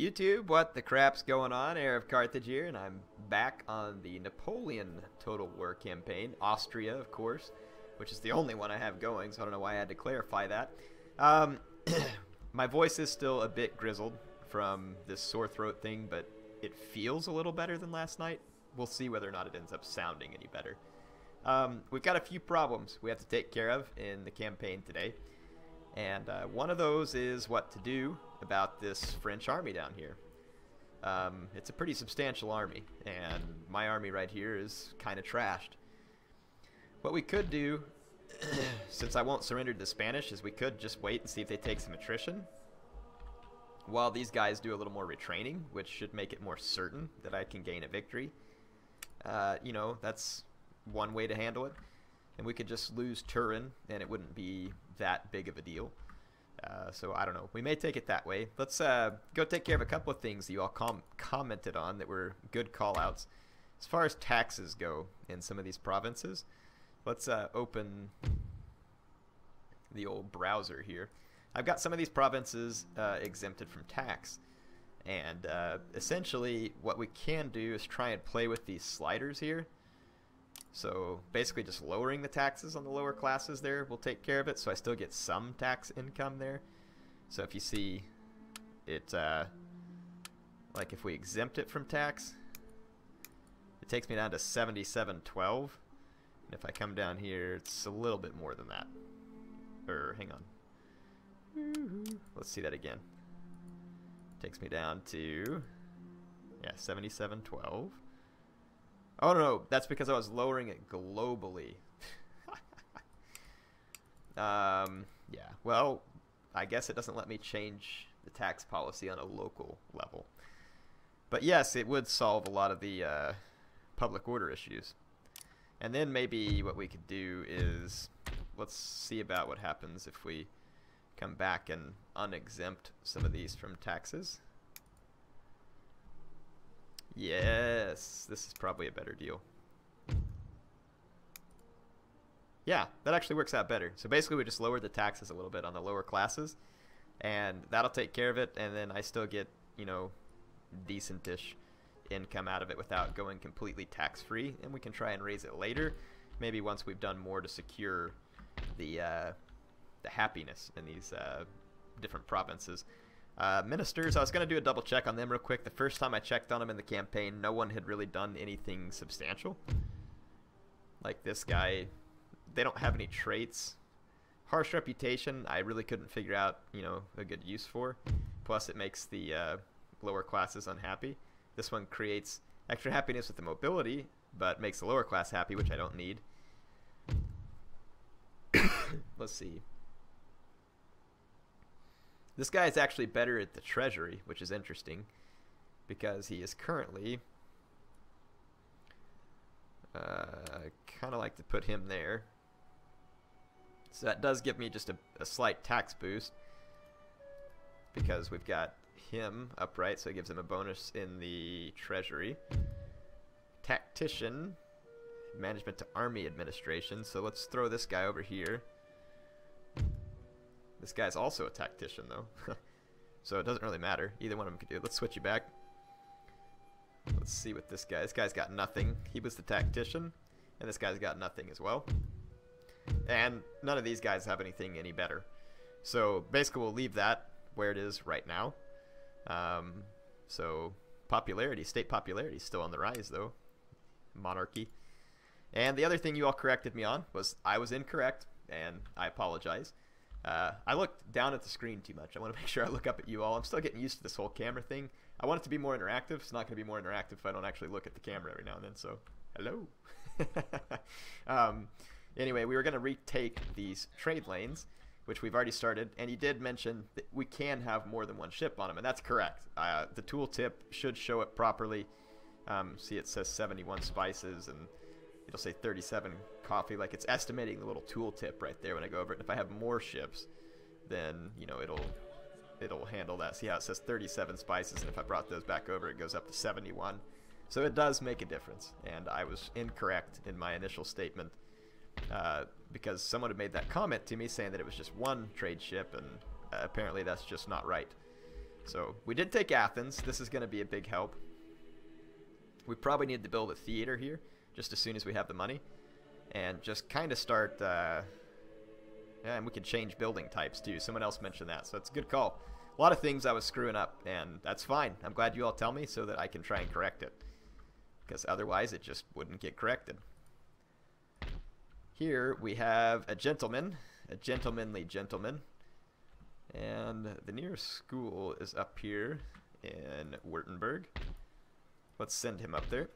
YouTube, what the crap's going on? HeirofCarthage here, and I'm back on the Napoleon Total War campaign. Austria, of course, which is the only one I have going, so I don't know why I had to clarify that. My voice is still a bit grizzled from this sore throat thing, but it feels a little better than last night. We'll see whether or not it ends up sounding any better. We've got a few problems we have to take care of in the campaign today. And one of those is what to do about this French army down here. It's a pretty substantial army, and my army right here is kind of trashed. What we could do, since I won't surrender to the Spanish, is we could just wait and see if they take some attrition, while these guys do a little more retraining, which should make it more certain that I can gain a victory. You know, that's one way to handle it. And we could just lose Turin, and it wouldn't be that big of a deal. So I don't know. We may take it that way. Let's go take care of a couple of things that you all commented on that were good call-outs. As far as taxes go in some of these provinces, let's open the old browser here. I've got some of these provinces exempted from tax. And essentially what we can do is try and play with these sliders here. So basically just lowering the taxes on the lower classes there will take care of it, so I still get some tax income there. So if you see it, like if we exempt it from tax, it takes me down to 77.12. And if I come down here, it's a little bit more than that. Or hang on. Let's see that again. Takes me down to, yeah, 77.12. Oh no, that's because I was lowering it globally. Yeah, well, I guess it doesn't let me change the tax policy on a local level. But yes, it would solve a lot of the public order issues. And then maybe what we could do is, let's see about what happens if we come back and unexempt some of these from taxes. Yes, this is probably a better deal. Yeah, that actually works out better. So basically we just lowered the taxes a little bit on the lower classes, and that'll take care of it, and then I still get, you know, decentish income out of it without going completely tax-free, and we can try and raise it later, maybe once we've done more to secure the happiness in these different provinces. Ministers, I was going to do a double check on them real quick. The first time I checked on them in the campaign, no one had really done anything substantial. Like this guy, they don't have any traits. Harsh reputation, I really couldn't figure out, you know, a good use for. Plus it makes the lower classes unhappy. This one creates extra happiness with the mobility, but makes the lower class happy, which I don't need. Let's see. This guy is actually better at the treasury, which is interesting, because he is currently, I kind of like to put him there. So that does give me just a slight tax boost, because we've got him upright, so it gives him a bonus in the treasury. Tactician, management to army administration, so let's throw this guy over here. This guy's also a tactician, though. So it doesn't really matter. Either one of them could do it. Let's switch you back. Let's see what this guy... This guy's got nothing. He was the tactician. And this guy's got nothing as well. And none of these guys have anything any better. So basically we'll leave that where it is right now. So popularity, state popularity is still on the rise, though. Monarchy. And the other thing you all corrected me on was I was incorrect, and I apologize. I looked down at the screen too much. I want to make sure I look up at you all. I'm still getting used to this whole camera thing. I want it to be more interactive. It's not going to be more interactive if I don't actually look at the camera every now and then. So, hello. Anyway, we were going to retake these trade lanes, which we've already started. And you did mention that we can have more than one ship on them, and that's correct. The tooltip should show it properly. See, it says 71 spices, and it'll say 37 coffee. Like, it's estimating the little tooltip right there when I go over it. And if I have more ships, then, you know, it'll handle that. See how it says 37 spices, and if I brought those back over, it goes up to 71. So it does make a difference, and I was incorrect in my initial statement because someone had made that comment to me saying that it was just one trade ship, and apparently that's just not right. So we did take Athens. This is going to be a big help. We probably need to build a theater here just as soon as we have the money. And just kind of start... yeah, and we can change building types too. Someone else mentioned that, so it's a good call. A lot of things I was screwing up, and that's fine. I'm glad you all tell me so that I can try and correct it. Because otherwise it just wouldn't get corrected. Here we have a gentleman, a gentlemanly gentleman. And the nearest school is up here in Württemberg. Let's send him up there.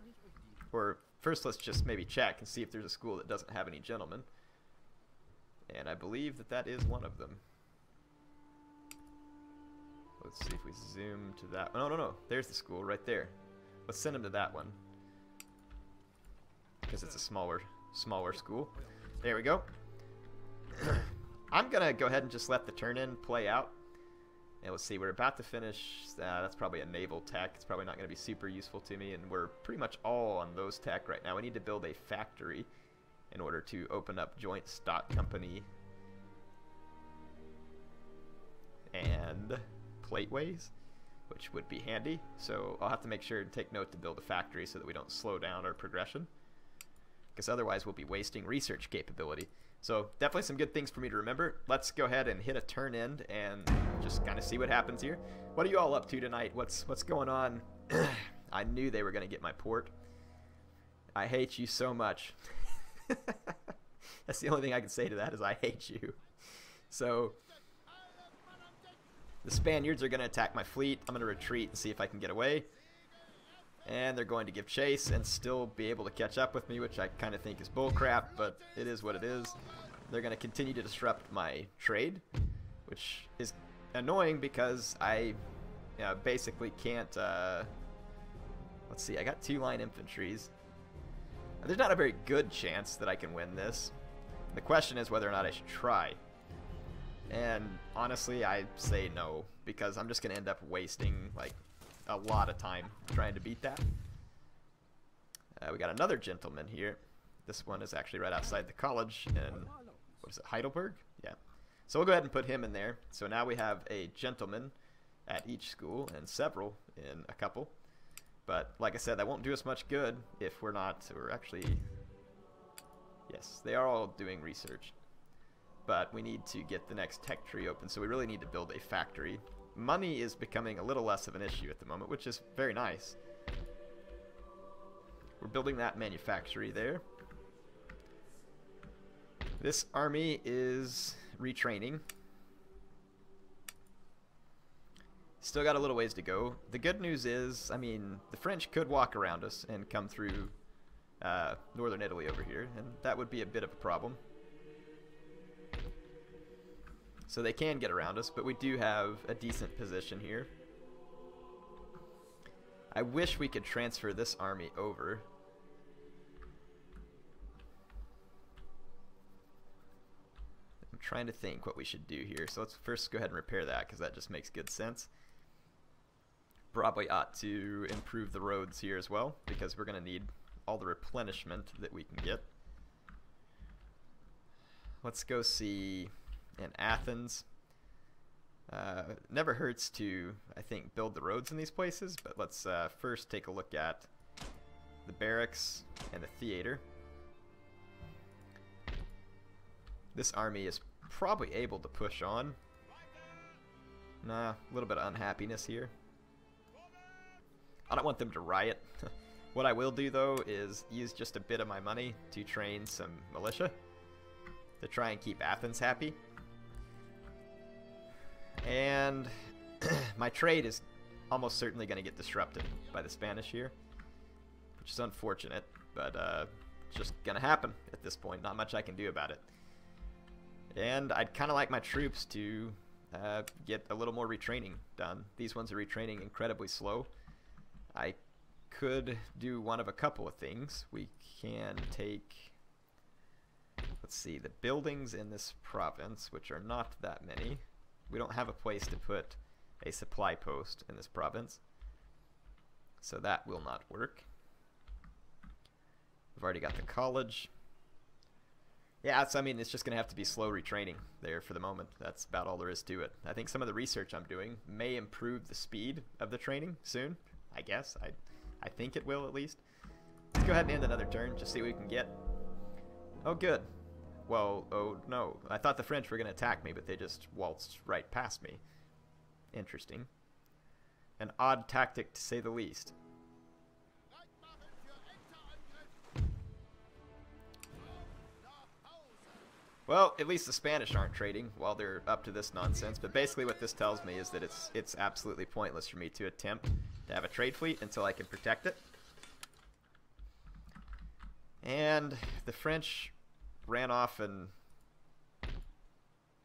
Or first let's just maybe check and see if there's a school that doesn't have any gentlemen. And I believe that that is one of them. Let's see if we zoom to that. Oh, no. There's the school right there. Let's send him to that one. Because it's a smaller school. There we go. I'm going to go ahead and just let the turn-in play out. And let's see, we're about to finish. That's probably a naval tech. It's probably not going to be super useful to me. And we're pretty much all on those tech right now. We need to build a factory in order to open up joint stock company and plateways, which would be handy. So I'll have to make sure and take note to build a factory so that we don't slow down our progression, because otherwise we'll be wasting research capability. So definitely some good things for me to remember. Let's go ahead and hit a turn end and just kind of see what happens here. What are you all up to tonight? What's going on? I knew they were going to get my port. I hate you so much. That's the only thing I can say to that is I hate you. So the Spaniards are going to attack my fleet. I'm going to retreat and see if I can get away. And they're going to give chase and still be able to catch up with me, which I kind of think is bullcrap, but it is what it is. They're going to continue to disrupt my trade, which is annoying because I basically can't... let's see, I got 2 line infantries. There's not a very good chance that I can win this. The question is whether or not I should try. And honestly, I say no, because I'm just going to end up wasting like a lot of time trying to beat that. We got another gentleman here. This one is actually right outside the college in, what is it, Heidelberg? Yeah. So we'll go ahead and put him in there. So now we have a gentleman at each school and several in a couple. But like I said, that won't do us much good if we're actually, yes, they are all doing research. But we need to get the next tech tree open, so we really need to build a factory. Money is becoming a little less of an issue at the moment, which is very nice. We're building that manufactory there. This army is retraining. Still got a little ways to go. The good news is, I mean, the French could walk around us and come through northern Italy over here, and that would be a bit of a problem. So they can get around us, but we do have a decent position here. I wish we could transfer this army over. I'm trying to think what we should do here. So let's first go ahead and repair that, because that just makes good sense. Probably ought to improve the roads here as well, because we're going to need all the replenishment that we can get. Let's go see in Athens. Never hurts to, I think, build the roads in these places, but let's first take a look at the barracks and the theater. This army is probably able to push on. Nah, a little bit of unhappiness here. I don't want them to riot. What I will do, though, is use just a bit of my money to train some militia to try and keep Athens happy. And my trade is almost certainly going to get disrupted by the Spanish here, which is unfortunate, but it's just going to happen at this point. Not much I can do about it. And I'd kind of like my troops to get a little more retraining done. These ones are retraining incredibly slow. I could do one of a couple of things. We can take, let's see, the buildings in this province, which are not that many. We don't have a place to put a supply post in this province, so that will not work. We've already got the college. Yeah, I mean, it's just going to have to be slow retraining there for the moment. That's about all there is to it. I think some of the research I'm doing may improve the speed of the training soon, I guess. I think it will, at least. Let's go ahead and end another turn, just see what we can get. Oh, good. Well, oh, no. I thought the French were going to attack me, but they just waltzed right past me. Interesting. An odd tactic, to say the least. Well, at least the Spanish aren't trading while they're up to this nonsense, but basically what this tells me is that it's absolutely pointless for me to attempt to have a trade fleet until I can protect it. And the French ran off and...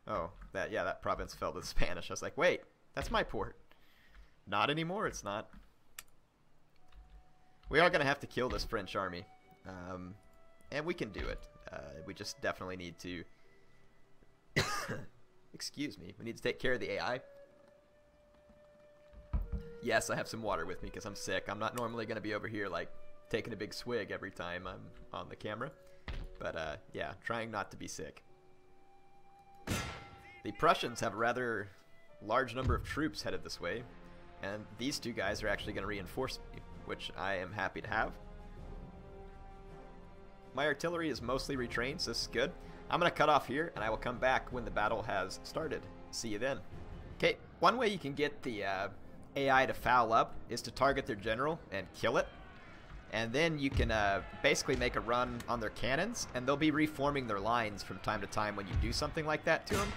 Oh, that province fell to the Spanish. I was like, wait, that's my port. Not anymore, it's not. We are going to have to kill this French army. And we can do it. We just definitely need to... Excuse me. We need to take care of the AI. Yes, I have some water with me because I'm sick. I'm not normally going to be over here, like, taking a big swig every time I'm on the camera. But, yeah, trying not to be sick. The Prussians have a rather large number of troops headed this way. And these two guys are actually going to reinforce me, which I am happy to have. My artillery is mostly retrained, so this is good. I'm going to cut off here, and I will come back when the battle has started. See you then. Okay, one way you can get the AI to foul up is to target their general and kill it. And then you can basically make a run on their cannons, and they'll be reforming their lines from time to time when you do something like that to them.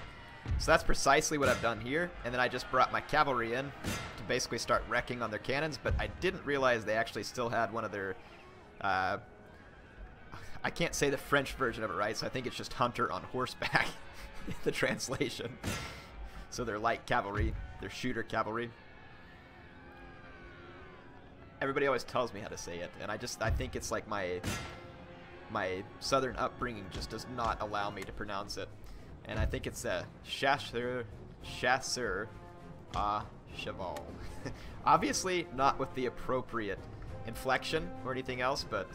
So that's precisely what I've done here, and then I just brought my cavalry in to basically start wrecking on their cannons, but I didn't realize they actually still had one of their... I can't say the French version of it right, so I think it's just hunter on horseback, the translation. So they're light cavalry, they're shooter cavalry. Everybody always tells me how to say it, and I think it's like my southern upbringing just does not allow me to pronounce it. And I think it's a chasseur à cheval. Obviously not with the appropriate inflection or anything else, but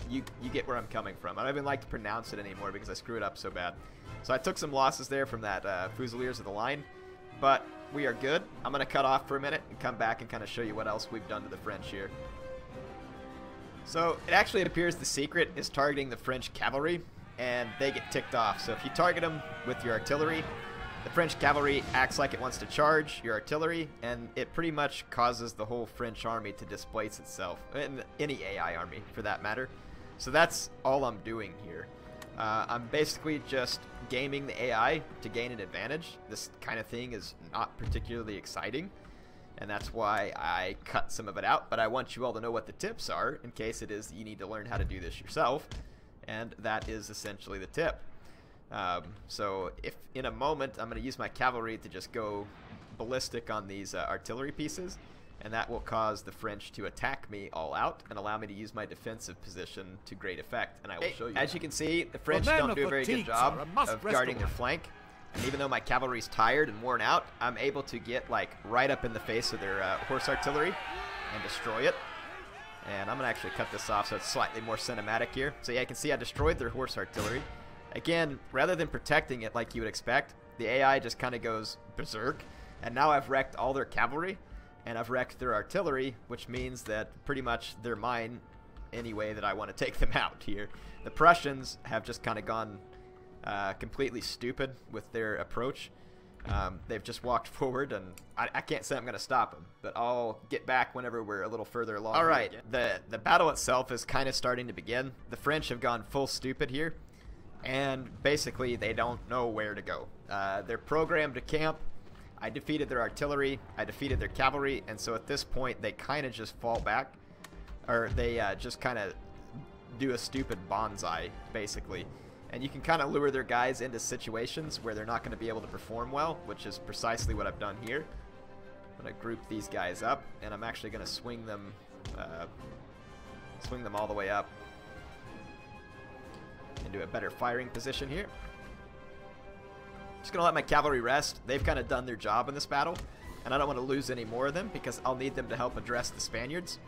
you get where I'm coming from. I don't even like to pronounce it anymore because I screw it up so bad. So I took some losses there from that Fusiliers of the line, but we are good. I'm going to cut off for a minute and come back and kind of show you what else we've done to the French here. So it actually appears the secret is targeting the French cavalry, and they get ticked off. So if you target them with your artillery, the French cavalry acts like it wants to charge your artillery, and it pretty much causes the whole French army to displace itself, and any AI army for that matter. So that's all I'm doing here. I'm basically just gaming the AI to gain an advantage. This kind of thing is not particularly exciting, and that's why I cut some of it out, but I want you all to know what the tips are in case it is that you need to learn how to do this yourself, and that is essentially the tip. So if in a moment I'm going to use my cavalry to just go ballistic on these artillery pieces, and that will cause the French to attack me all out and allow me to use my defensive position to great effect, and I will show you. As you can see, the French don't do a very good job of guarding their flank, and even though my cavalry's tired and worn out, I'm able to get like right up in the face of their horse artillery and destroy it. And I'm going to actually cut this off so it's slightly more cinematic here. So yeah, you can see I destroyed their horse artillery. Again, rather than protecting it like you would expect, the AI just kind of goes berserk. And now I've wrecked all their cavalry, and I've wrecked their artillery, which means that pretty much they're mine any way that I want to take them out here. The Prussians have just kind of gone completely stupid with their approach. They've just walked forward, and I can't say I'm going to stop them, but I'll get back whenever we're a little further along. All right, the battle itself is kind of starting to begin. The French have gone full stupid here, and basically they don't know where to go. They're programmed to camp. I defeated their artillery, I defeated their cavalry, and so at this point they kind of just fall back, or they just kind of do a stupid bonsai, basically. And you can kind of lure their guys into situations where they're not going to be able to perform well, which is precisely what I've done here. I'm going to group these guys up, and I'm actually going to swing them all the way up into a better firing position here. Just going to let my cavalry rest. They've kind of done their job in this battle, and I don't want to lose any more of them because I'll need them to help address the Spaniards.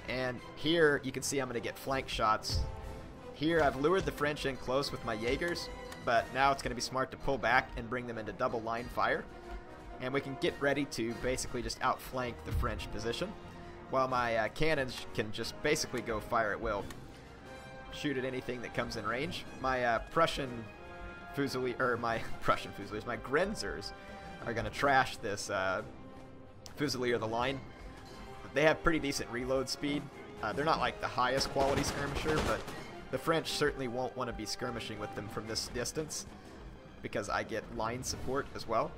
And here you can see I'm going to get flank shots Here I've lured the French in close with my Jaegers, but now it's going to be smart to pull back and bring them into double line fire. And we can get ready to basically just outflank the French position, while my cannons can just basically go fire at will. Shoot at anything that comes in range. My Prussian Fusiliers, my Grenzers are going to trash this Fusilier of the line. They have pretty decent reload speed. They're not like the highest quality skirmisher, but the French certainly won't want to be skirmishing with them from this distance because I get line support as well.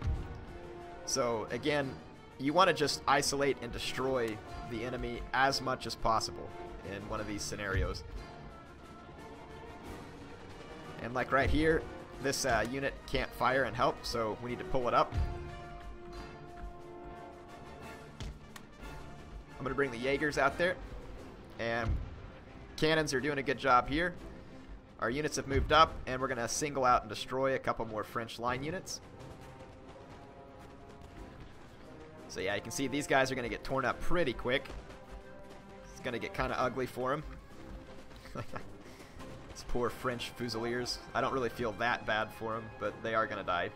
So again, you want to just isolate and destroy the enemy as much as possible in one of these scenarios. And like right here, this unit can't fire and help, so we need to pull it up. I'm going to bring the Jaegers out there, and cannons are doing a good job here. Our units have moved up, and we're going to single out and destroy a couple more French line units. So yeah, you can see these guys are going to get torn up pretty quick. It's going to get kind of ugly for them. These poor French Fusiliers. I don't really feel that bad for them, but they are going to die.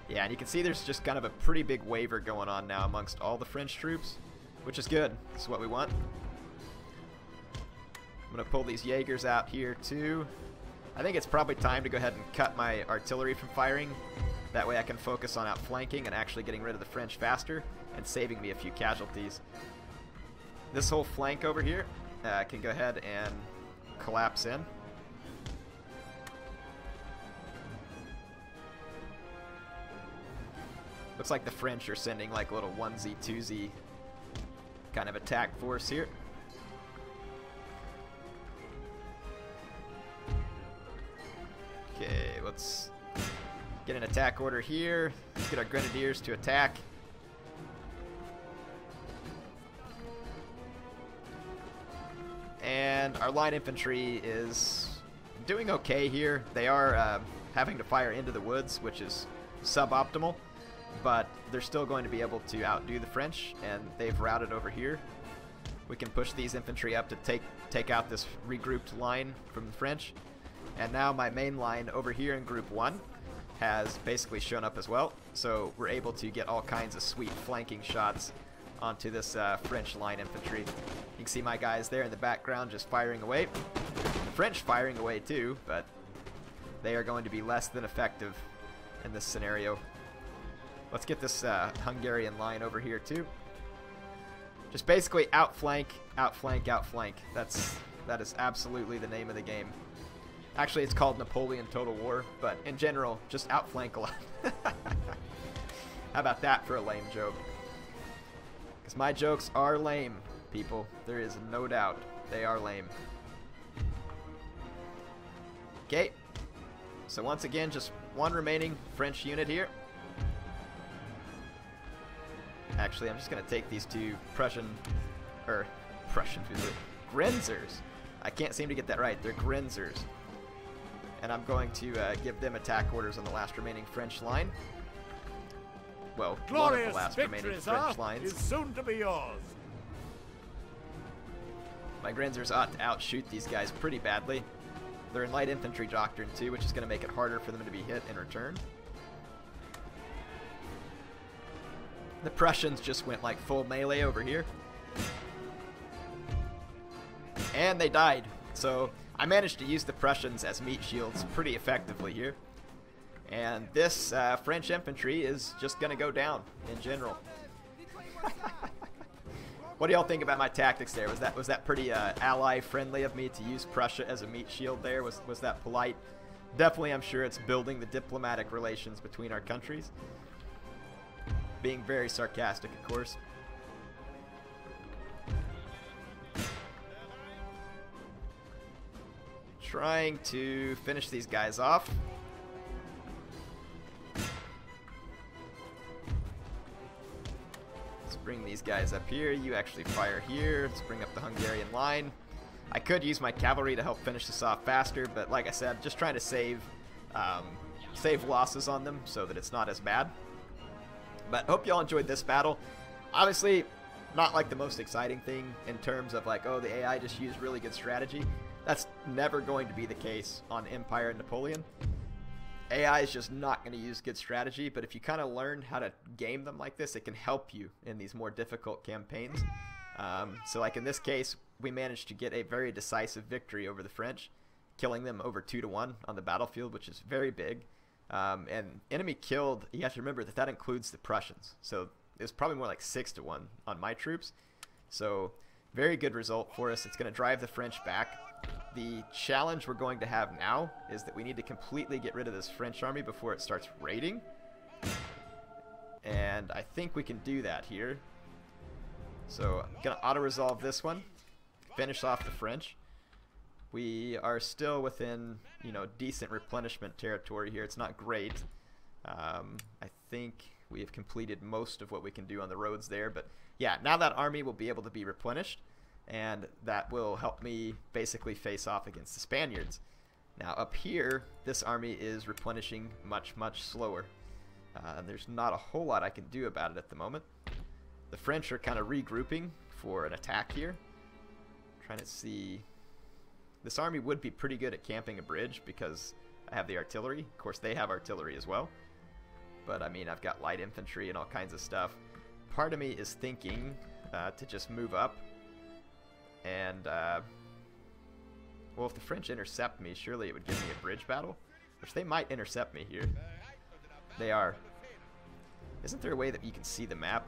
Yeah, and you can see there's just kind of a pretty big waver going on now amongst all the French troops, which is good. This is what we want. I'm going to pull these Jaegers out here too. I think it's probably time to go ahead and cut my artillery from firing. That way I can focus on outflanking and actually getting rid of the French faster and saving me a few casualties. This whole flank over here can go ahead and collapse in. Looks like the French are sending like a little 1Z, 2Z kind of attack force here. Okay, let's get an attack order here. Let's get our Grenadiers to attack. And our line infantry is doing okay here. They are having to fire into the woods, which is suboptimal, but they're still going to be able to outdo the French, and they've routed over here. We can push these infantry up to take out this regrouped line from the French. And now my main line over here in Group 1 has basically shown up as well, so we're able to get all kinds of sweet flanking shots onto this French line infantry. You can see my guys there in the background just firing away. The French firing away too, but they are going to be less than effective in this scenario. Let's get this Hungarian line over here too. Just basically outflank, outflank, outflank. That is absolutely the name of the game. Actually, it's called Napoleon Total War, but in general, just outflank a lot. How about that for a lame joke? Because my jokes are lame, people. There is no doubt they are lame. Okay. So once again, just one remaining French unit here. Actually, I'm just going to take these two Grenzers. I can't seem to get that right. They're Grenzers. And I'm going to give them attack orders on the last remaining French line. Well, one of the last remaining French lines. Is soon to be yours. My Grenzers ought to outshoot these guys pretty badly. They're in light infantry doctrine too, which is going to make it harder for them to be hit in return. The Prussians just went like full melee over here. And they died. So I managed to use the Prussians as meat shields pretty effectively here. And this French infantry is just going to go down in general. What do y'all think about my tactics there? Was that pretty ally friendly of me to use Prussia as a meat shield there? Was that polite? Definitely, I'm sure it's building the diplomatic relations between our countries. Being very sarcastic, of course. Trying to finish these guys off. Let's bring these guys up here. You actually fire here. Let's bring up the Hungarian line. I could use my cavalry to help finish this off faster, but like I said, just trying to save losses on them so that it's not as bad. But hope y'all enjoyed this battle. Obviously, not like the most exciting thing in terms of like, oh, the AI just used really good strategy. That's never going to be the case on Empire and Napoleon. AI is just not going to use good strategy, but if you kind of learn how to game them like this, it can help you in these more difficult campaigns. So like in this case, we managed to get a very decisive victory over the French, killing them over 2-1 on the battlefield, which is very big. And enemy killed, you have to remember that that includes the Prussians. So it was probably more like 6-1 on my troops. So very good result for us. It's going to drive the French back. The challenge we're going to have now is that we need to completely get rid of this French army before it starts raiding. And I think we can do that here. So I'm going to auto-resolve this one, finish off the French. We are still within, you know, decent replenishment territory here. It's not great. I think we have completed most of what we can do on the roads there. But yeah, now that army will be able to be replenished, and that will help me basically face off against the Spaniards. Now up here, this army is replenishing much, much slower. There's not a whole lot I can do about it at the moment. The French are kind of regrouping for an attack here. Trying to see... This army would be pretty good at camping a bridge because I have the artillery. Of course, they have artillery as well. But, I mean, I've got light infantry and all kinds of stuff. Part of me is thinking to just move up. And, well, if the French intercept me, surely it would give me a bridge battle. Which they might intercept me here. They are. Isn't there a way that you can see the map?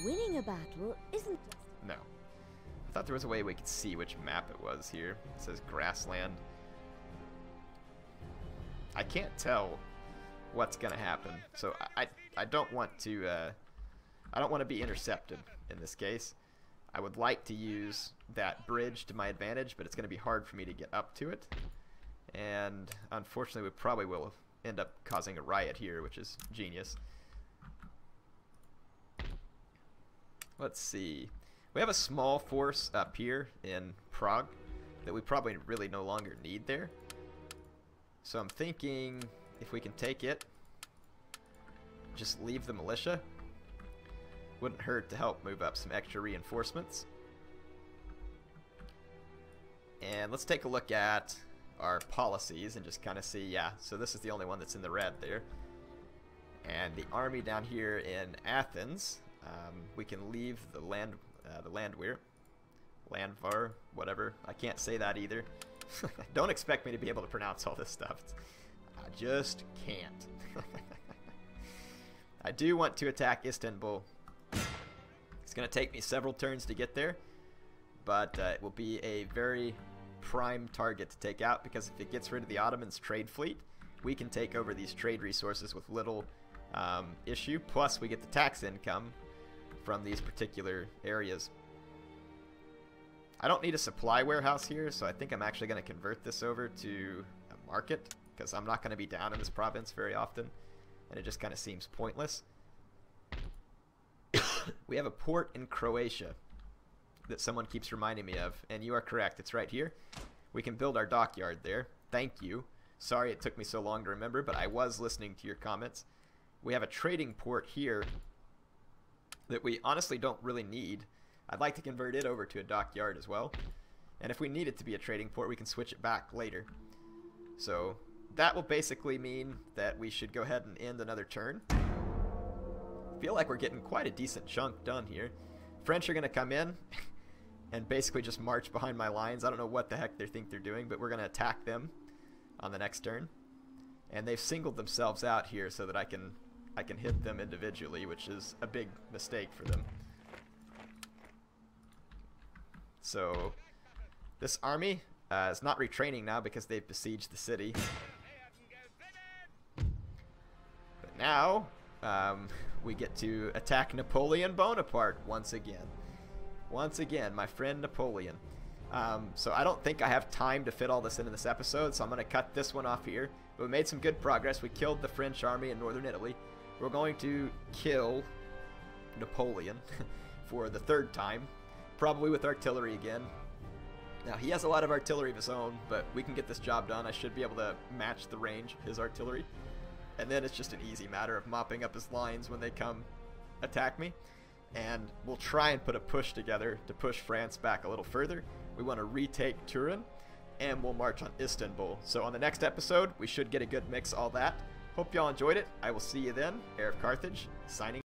Winning a battle isn't... No. I thought there was a way we could see which map it was here. It says grassland. I can't tell what's gonna happen, so I don't want to be intercepted in this case. I would like to use that bridge to my advantage, but it's gonna be hard for me to get up to it, and unfortunately we probably will end up causing a riot here, which is genius. Let's see. We have a small force up here in Prague that we probably really no longer need there. So I'm thinking if we can take it, just leave the militia. Wouldn't hurt to help move up some extra reinforcements. And let's take a look at our policies and just kind of see, yeah, so this is the only one that's in the red there. And the army down here in Athens, we can leave the Landwehr, whatever. I can't say that either. Don't expect me to be able to pronounce all this stuff. I just can't. I do want to attack Istanbul. It's going to take me several turns to get there, but it will be a very prime target to take out, because if it gets rid of the Ottomans' trade fleet, we can take over these trade resources with little issue. Plus, we get the tax income from these particular areas. I don't need a supply warehouse here, so I think I'm actually going to convert this over to a market, because I'm not going to be down in this province very often, and it just kind of seems pointless. We have a port in Croatia that someone keeps reminding me of, and you are correct, it's right here. We can build our dockyard there. Thank you. Sorry it took me so long to remember, but I was listening to your comments. We have a trading port here that we honestly don't really need. I'd like to convert it over to a dockyard as well. And if we need it to be a trading port, we can switch it back later. So that will basically mean that we should go ahead and end another turn. I feel like we're getting quite a decent chunk done here. French are going to come in and basically just march behind my lines. I don't know what the heck they think they're doing, but we're going to attack them on the next turn. And they've singled themselves out here so that I can hit them individually, which is a big mistake for them. So this army is not retraining now because they've besieged the city. But now we get to attack Napoleon Bonaparte once again. Once again, my friend Napoleon. So I don't think I have time to fit all this into this episode, so I'm going to cut this one off here. But we made some good progress. We killed the French army in northern Italy. We're going to kill Napoleon for the third time, probably with artillery again. Now, he has a lot of artillery of his own, but we can get this job done. I should be able to match the range of his artillery. And then it's just an easy matter of mopping up his lines when they come attack me. And we'll try and put a push together to push France back a little further. we want to retake Turin, and we'll march on Istanbul. So on the next episode, we should get a good mix of all that. Hope y'all enjoyed it. I will see you then. HeirofCarthage, signing